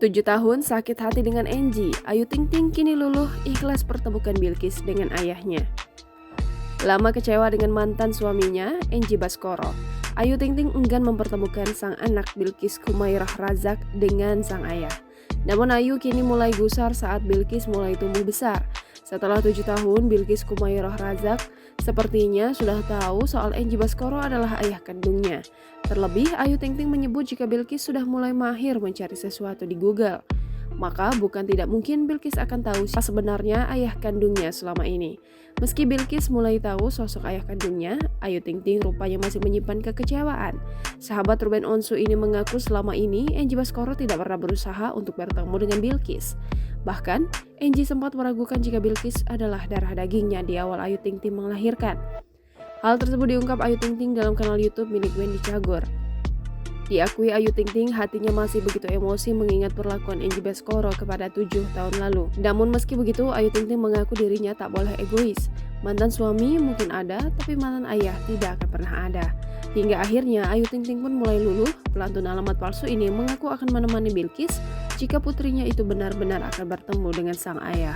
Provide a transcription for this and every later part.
7 tahun sakit hati dengan Angie, Ayu Ting Ting kini luluh ikhlas pertemukan Bilqis dengan ayahnya. Lama kecewa dengan mantan suaminya, Angie Baskoro, Ayu Ting Ting enggan mempertemukan sang anak Bilqis Khumairah Razak dengan sang ayah. Namun Ayu kini mulai gusar saat Bilqis mulai tumbuh besar. Setelah 7 tahun, Bilqis Khumairah Razak sepertinya sudah tahu soal Angie Baskoro adalah ayah kandungnya. Terlebih, Ayu Ting Ting menyebut jika Bilqis sudah mulai mahir mencari sesuatu di Google. Maka bukan tidak mungkin Bilqis akan tahu siapa sebenarnya ayah kandungnya selama ini. Meski Bilqis mulai tahu sosok ayah kandungnya, Ayu Ting Ting rupanya masih menyimpan kekecewaan. Sahabat Ruben Onsu ini mengaku selama ini Angie Baskoro tidak pernah berusaha untuk bertemu dengan Bilqis. Bahkan, Angie sempat meragukan jika Bilqis adalah darah dagingnya di awal Ayu Ting Ting melahirkan. Hal tersebut diungkap Ayu Ting Ting dalam kanal YouTube milik Wendy Cagur. Diakui Ayu Ting Ting hatinya masih begitu emosi mengingat perlakuan Angie Baskoro kepada 7 tahun lalu. Namun meski begitu, Ayu Ting Ting mengaku dirinya tak boleh egois. Mantan suami mungkin ada, tapi mantan ayah tidak akan pernah ada. Hingga akhirnya Ayu Ting Ting pun mulai luluh. Pelantun alamat palsu ini mengaku akan menemani Bilqis jika putrinya itu benar-benar akan bertemu dengan sang ayah.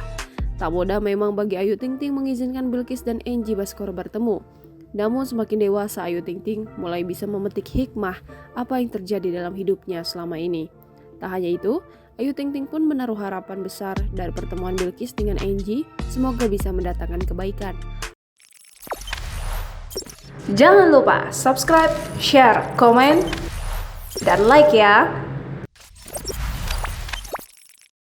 Tak mudah memang bagi Ayu Ting Ting mengizinkan Bilqis dan Angie Baskoro bertemu. Namun semakin dewasa Ayu Ting Ting mulai bisa memetik hikmah apa yang terjadi dalam hidupnya selama ini. Tak hanya itu, Ayu Ting Ting pun menaruh harapan besar dari pertemuan Bilqis dengan Angie, semoga bisa mendatangkan kebaikan. Jangan lupa subscribe, share, komen, dan like ya!